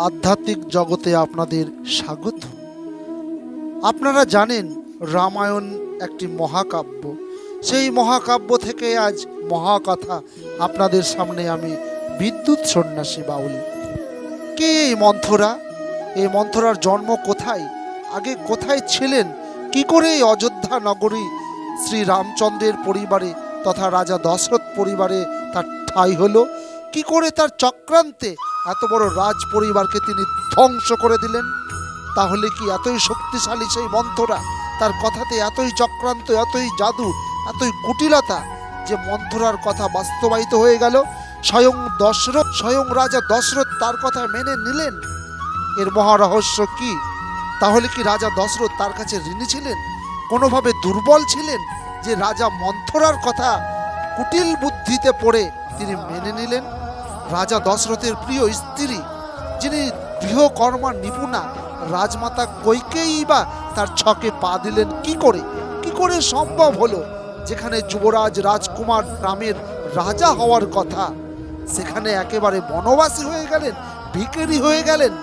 আধ্যাত্মিক জগতে আপনাদের স্বাগত। আপনারা জানেন রামায়ণ একটি মহাকাব্য। সেই মহাকাব্য থেকে আজ মহাকথা আপনাদের সামনে আমি বিদ্যুৎ সন্ন্যাসী বাউল। কে এই মন্থরা? এই মন্থরার জন্ম কোথায়? আগে কোথায় ছিলেন? কি করে এই অযোধ্যা নগরী শ্রী রামচন্দ্রের পরিবারে তথা রাজা দশরথ পরিবারে তার ঠাঁই হলো? কি করে তার চক্রান্তে এত বড় রাজ পরিবারকে তিনি ধ্বংস করে দিলেন? তাহলে কি এতই শক্তিশালী সেই মন্থরা? তার কথাতে এতই চক্রান্ত, এতই জাদু, এতই কুটিলতা যে মন্থরার কথা বাস্তবায়িত হয়ে গেল। স্বয়ং রাজা দশরথ তার কথা মেনে নিলেন। এর মহারহস্য কি? তাহলে কি রাজা দশরথ তার কাছে ঋণী ছিলেন? কোনোভাবে দুর্বল ছিলেন যে রাজা মন্থরার কথা কুটিল বুদ্ধিতে পড়ে তিনি মেনে নিলেন? রাজা দশরথের প্রিয় স্ত্রী, যিনি গৃহকর্মা নিপুণা রাজমাতা কইকেয়ী বা তার ছকে পা দিলেন কি করে? কি করে সম্ভব হলো যেখানে যুবরাজ রাজকুমার নামের রাজা হওয়ার কথা সেখানে একেবারে বনবাসী হয়ে গেলেন, ভিখারি হয়ে গেলেন?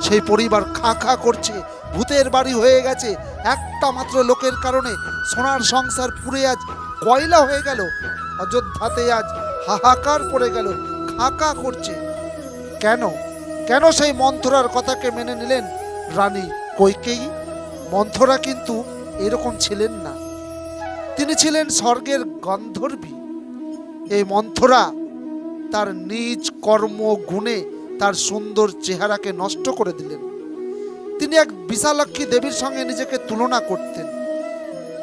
সেই পরিবার খাঁ খাঁ করছে, ভূতের বাড়ি হয়ে গেছে। একটা মাত্র লোকের কারণে সোনার সংসার পুড়ে আজ কয়লা হয়ে গেল। অযোধ্যাতে আজ হাহাকার পড়ে গেল, খাঁ করছে। কেন কেন সেই মন্থরার কথাকে মেনে নিলেন রানী কইকেয়ী? মন্থরা কিন্তু এরকম ছিলেন না, তিনি ছিলেন স্বর্গের গন্ধর্বী। এই মন্থরা তার নিজ কর্ম গুণে তার সুন্দর চেহারাকে নষ্ট করে দিলেন। তিনি এক বিশালাক্ষী দেবীর সঙ্গে নিজেকে তুলনা করতেন।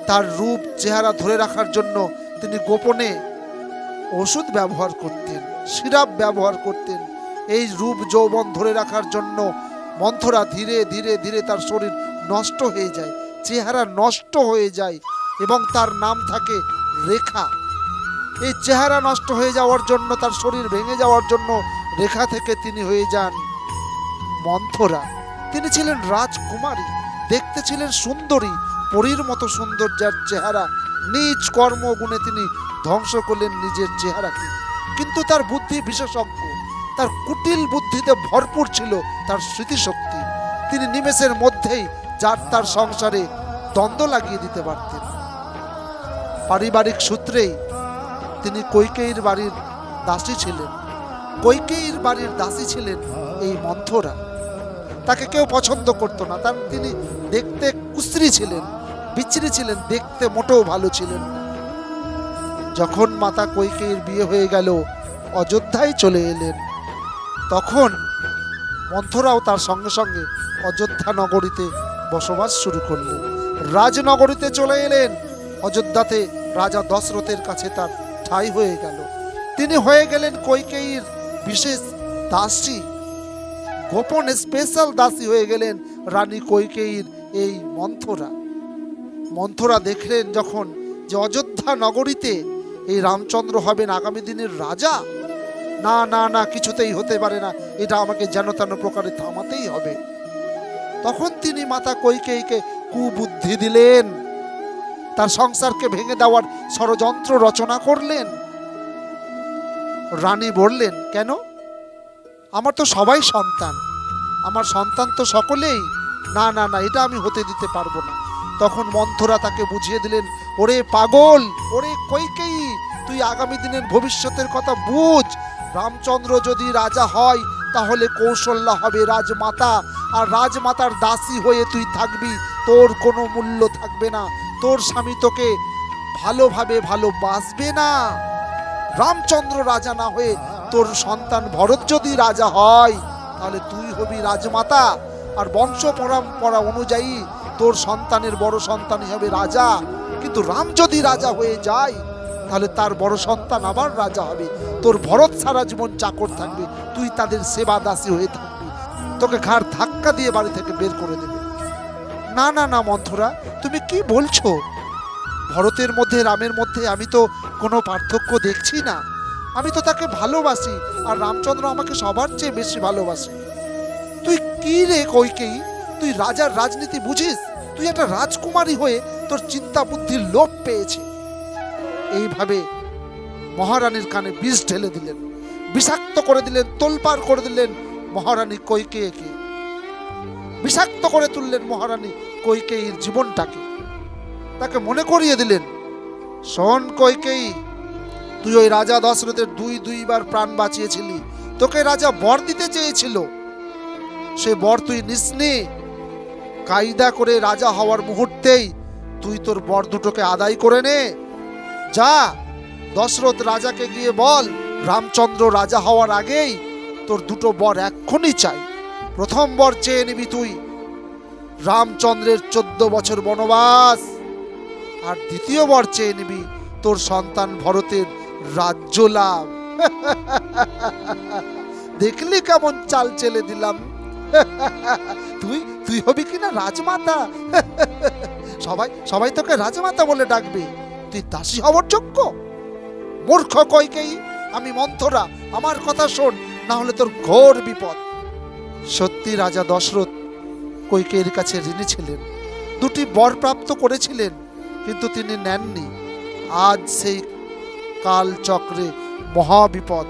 তার রূপ চেহারা ধরে রাখার জন্য তিনি গোপনে ওষুধ ব্যবহার করতেন, সিরাপ ব্যবহার করতেন। এই রূপ যৌবন ধরে রাখার জন্য মন্থরা ধীরে ধীরে ধীরে তার শরীর নষ্ট হয়ে যায়, চেহারা নষ্ট হয়ে যায় এবং তার নাম থাকে রেখা। এই চেহারা নষ্ট হয়ে যাওয়ার জন্য, তার শরীর ভেঙে যাওয়ার জন্য রেখা থেকে তিনি হয়ে যান মন্থরা। তিনি ছিলেন রাজকুমারী, দেখতে ছিলেন সুন্দরী, পরীর মতো সুন্দর যার চেহারা। নিজ কর্মগুণে তিনি ধ্বংস করলেন নিজের চেহারাকে। কিন্তু তার বুদ্ধি বিশেষজ্ঞ, তার কুটিল বুদ্ধিতে ভরপুর ছিল তার স্মৃতিশক্তি। তিনি নিমেষের মধ্যেই যার তার সংসারে দ্বন্দ্ব লাগিয়ে দিতে পারতেন। পারিবারিক সূত্রেই তিনি কইকেয়ীর বাড়ির দাসী ছিলেন। কইকেয়ীর বাড়ির দাসী ছিলেন এই মন্থরা। তাকে কেউ পছন্দ করতো না। তিনি দেখতে কুশ্রী ছিলেন, বিচ্ছিরি ছিলেন, দেখতে মোটেও ভালো ছিলেন না। যখন মাতা কইকেয়ীর বিয়ে হয়ে গেল, অযোধ্যায় চলে এলেন, তখন মন্থরাও তার সঙ্গে সঙ্গে অযোধ্যা নগরীতে বসবাস শুরু করলেন। রাজনগরীতে চলে এলেন। অযোধ্যাতে রাজা দশরথের কাছে তার ঠাঁই হয়ে গেল। তিনি হয়ে গেলেন কইকেয়ীর বিশেষ দাসী, গোপন স্পেশাল দাসী হয়ে গেলেন রানী কইকেয়ীর এই মন্থরা। মন্থরা দেখলেন যখন যে অযোধ্যা নগরীতে এই রামচন্দ্র হবেন আগামী দিনের রাজা, না না না, কিছুতেই হতে পারে না, এটা আমাকে যেন তেন প্রকারে থামাতেই হবে। তখন তিনি মাতা কইকেয়ীকে কুবুদ্ধি দিলেন, তার সংসারকে ভেঙে দেওয়ার ষড়যন্ত্র রচনা করলেন। রানী বললেন, কেন? আমার তো সবাই সন্তান, আমার সন্তান তো সকলেই, না না না, এটা আমি হতে দিতে পারবো না। তখন মন্থরা তাকে বুঝিয়ে দিলেন, ওরে পাগল, ওরে কইকেয়ী, তুই আগামী দিনের ভবিষ্যতের কথা বুঝ। রামচন্দ্র যদি রাজা হয় তাহলে কৌশল্যা হবে রাজমাতা, আর রাজমাতার দাসী হয়ে তুই থাকবি, তোর কোনো মূল্য থাকবে না, তোর স্বামী তোকে ভালোভাবে ভালোবাসবে না। রামচন্দ্র রাজা না হয়ে তোর সন্তান ভরত যদি রাজা হয় তাহলে তুই হবি রাজমাতা, আর বংশ পরম্পরা অনুযায়ী তোর সন্তানের বড় সন্তানই হবে রাজা। কিন্তু রাম যদি রাজা হয়ে যায় তাহলে তার বড় সন্তান আবার রাজা হবে, তোর ভরত সারা জীবন চাকর থাকবে, তুই তাদের সেবা দাসী হয়ে থাকবি, তোকে ঘাড় ধাক্কা দিয়ে বাড়ি থেকে বের করে দেবে। না না না মন্থরা, তুমি কি বলছো? ভরতের মধ্যে রামের মধ্যে আমি তো কোনো পার্থক্য দেখছি না। আমি তো তাকে ভালোবাসি, আর রামচন্দ্র আমাকে সবার চেয়ে বেশি ভালোবাসে। তুই কি রে কইকেয়ী, তুই রাজার রাজনীতি বুঝিস? তুই একটা রাজকুমারী হয়ে তোর চিন্তা বুদ্ধির লোপ পেয়েছে। এইভাবে মহারানীর কানে বিষ ঢেলে দিলেন, বিষাক্ত করে দিলেন, তোলপাড় করে দিলেন মহারানী কৈকেয়ীকে, বিষাক্ত করে তুললেন মহারানী কৈকেয়ীর জীবনটাকে। তাকে মনে করিয়ে দিলেন, শোন কৈকেয়ী, তুই ওই রাজা দশরথের দুইবার প্রাণ বাঁচিয়েছিলি, তোকে রাজা বর দিতে চেয়েছিল, সে বর তুই নিসনি। কায়দা করে রাজা হওয়ার মুহূর্তেই তুই তোর বর দুটোকে আদায় করে নে। যা, দশরথ রাজাকে গিয়ে বল, রামচন্দ্র রাজা হওয়ার আগেই তোর দুটো বর এক্ষুনি চাই। প্রথম বর চেয়ে নিবি তুই রামচন্দ্রের 14 বছর বনবাস, আর দ্বিতীয় বর চেয়ে নিবি তোর সন্তান ভরতের রাজ্য লাভ। দেখলি কেমন চাল চেলে দিলাম? তুই তুই হবি কিনা রাজমাতা। সবাই তোকে রাজমাতা বলে ডাকবে, তুই দাসী হওয়ার যোগ্য? মূর্খ কৈকেয়ী, আমি মন্থরা, আমার কথা শোন, না হলে তোর ঘোর বিপদ। সত্যি রাজা দশরথ কৈকেয়ীর কাছে ঋণী ছিলেন, দুটি বর প্রাপ্ত করেছিলেন, কিন্তু তিনি নেননি। আজ সেই কালচক্রে মহাবিপদ,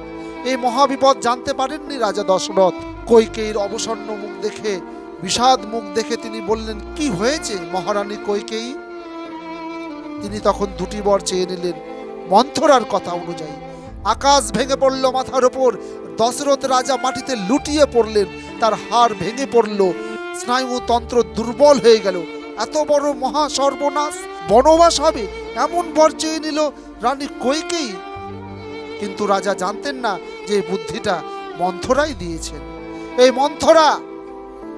এই মহাবিপদ জানতে পারেননি রাজা দশরথ। কৈকেয়ীর অবসন্ন মুখ দেখে, বিষাদ মুখ দেখে তিনি বললেন, কি হয়েছে মহারানী কৈকেয়ী? তিনি তখন দুটি বর চেয়ে নিলেন মন্থরার কথা অনুযায়ী। আকাশ ভেঙে পড়ল মাথার ওপর, দশরথ রাজা মাটিতে লুটিয়ে পড়লেন, তার হাড় ভেঙে পড়ল, স্নায়ুতন্ত্র দুর্বল হয়ে গেল। এত বড় মহা সর্বনাশ, বনবাস হবে, এমন বর চেয়ে নিল রানী কৈকেয়ী। কিন্তু রাজা জানতেন না যে বুদ্ধিটা মন্থরাই দিয়েছেন। এই মন্থরা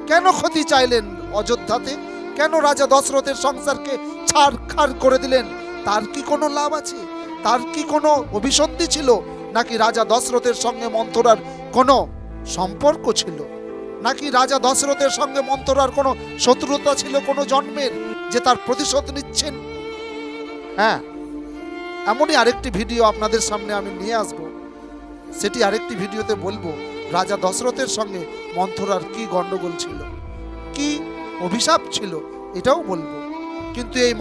কেন ক্ষতি চাইলেন অযোধ্যাতে? কেন রাজা দশরথের সংসারকে ছাড়খাড় করে দিলেন? তার কি কোনো লাভ আছে? তার কি কোনো অভিসন্ধি ছিল? নাকি রাজা দশরথের সঙ্গে মন্থরার কোনো সম্পর্ক ছিল? নাকি রাজা দশরথের সঙ্গে মন্থরার কোনো শত্রুতা ছিল কোনো জন্মের, যে তার প্রতিশোধ নিচ্ছেন? হ্যাঁ, এমনই আরেকটি ভিডিও আপনাদের সামনে আমি নিয়ে আসব, সেটি আরেকটি ভিডিওতে বলবো রাজা দশরথের সঙ্গে মন্থরার কি গন্ডগোল ছিল, কি অভিশাপ ছিল, এটাও বলবো। কিন্তু এই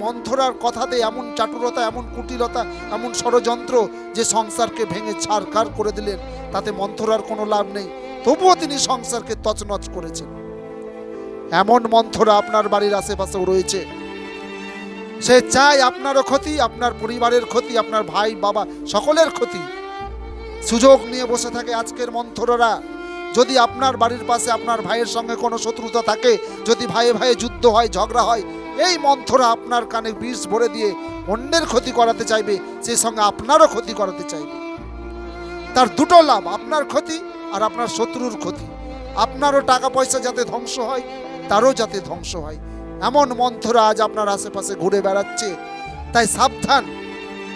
মন্থরার কথাতে এমন চাটুরতা, এমন কুটিলতা, এমন ষড়যন্ত্র যে সংসারকে ভেঙে ছারখার করে দিলেন, তাতে মন্থরার কোনো লাভ নেই, তবুও তিনি সংসারকে তছনছ করেছেন। এমন মন্থরা আপনার বাড়ির আশেপাশেও রয়েছে। সে চায় আপনারও ক্ষতি, আপনার পরিবারের ক্ষতি, আপনার ভাই বাবা সকলের ক্ষতি। সুযোগ নিয়ে বসে থাকে আজকের মন্থররা। যদি আপনার বাড়ির পাশে আপনার ভাইয়ের সঙ্গে কোনো শত্রুতা থাকে, যদি ভাইয়ে ভাইয়ে যুদ্ধ হয়, ঝগড়া হয়, এই মন্থরা আপনার কানে বিষ ভরে দিয়ে অন্যের ক্ষতি করাতে চাইবে, সেই সঙ্গে আপনারও ক্ষতি করাতে চাইবে। তার দুটো লাভ, আপনার ক্ষতি আর আপনার শত্রুর ক্ষতি। আপনারও টাকা পয়সা যাতে ধ্বংস হয়, তারও যাতে ধ্বংস হয়। এমন মন্থরা আজ আপনার আশেপাশে ঘুরে বেড়াচ্ছে। তাই সাবধান,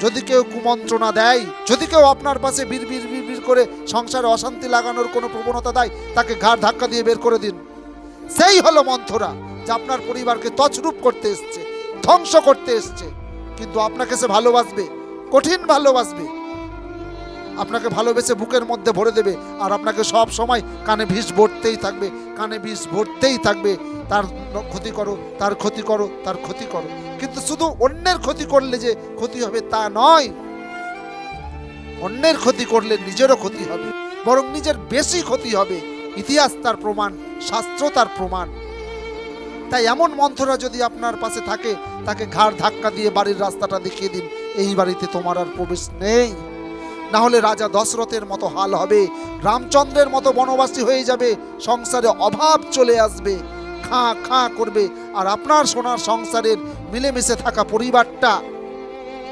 যদি কেউ কুমন্ত্রণা দেয়, যদি কেউ আপনার পাশে বিড় করে সংসারে অশান্তি লাগানোর কোনো প্রবণতা দেয়, তাকে ঘাড় ধাক্কা দিয়ে বের করে দিন। সেই হলো মন্থরা, যে আপনার পরিবারকে তছরূপ করতে এসছে, ধ্বংস করতে এসছে। কিন্তু আপনাকে সে ভালোবাসবে, কঠিন ভালোবাসবে, আপনাকে ভালোবেসে বুকের মধ্যে ভরে দেবে, আর আপনাকে সব সময় কানে বিষ ভরতেই থাকবে, কানে বিষ ভরতেই থাকবে, তার ক্ষতি করো, তার ক্ষতি করো, তার ক্ষতি করো। কিন্তু শুধু অন্যের ক্ষতি করলে যে ক্ষতি হবে তা নয়, অন্যের ক্ষতি করলে নিজেরও ক্ষতি হবে, বরং নিজের বেশি ক্ষতি হবে। ইতিহাস তার প্রমাণ, শাস্ত্র তার প্রমাণ। তাই এমন মন্থরা যদি আপনার পাশে থাকে, তাকে ঘাড় ধাক্কা দিয়ে বাড়ির রাস্তাটা দেখিয়ে দিন, এই বাড়িতে তোমার আর প্রবেশ নেই। না হলে রাজা দশরথের মতো হাল হবে, রামচন্দ্রের মতো বনবাসী হয়ে যাবে, সংসারে অভাব চলে আসবে, খাঁ খাঁ করবে, আর আপনার সোনার সংসারের মিলেমিশে থাকা পরিবারটা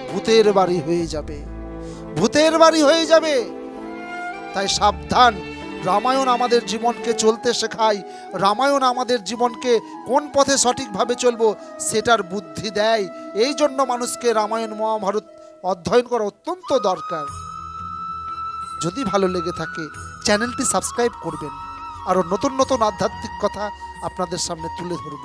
ভূতের বাড়ি হয়ে যাবে, ভূতের বাড়ি হয়ে যাবে। তাই সাবধান। রামায়ণ আমাদের জীবনকে চলতে শেখায়, রামায়ণ আমাদের জীবনকে কোন পথে সঠিকভাবে চলবো সেটার বুদ্ধি দেয়। এই জন্য মানুষকে রামায়ণ মহাভারত অধ্যয়ন করা অত্যন্ত দরকার। যদি ভালো লেগে থাকে চ্যানেলটি সাবস্ক্রাইব করবেন, আরও নতুন নতুন আধ্যাত্মিক কথা আপনাদের সামনে তুলে ধরব।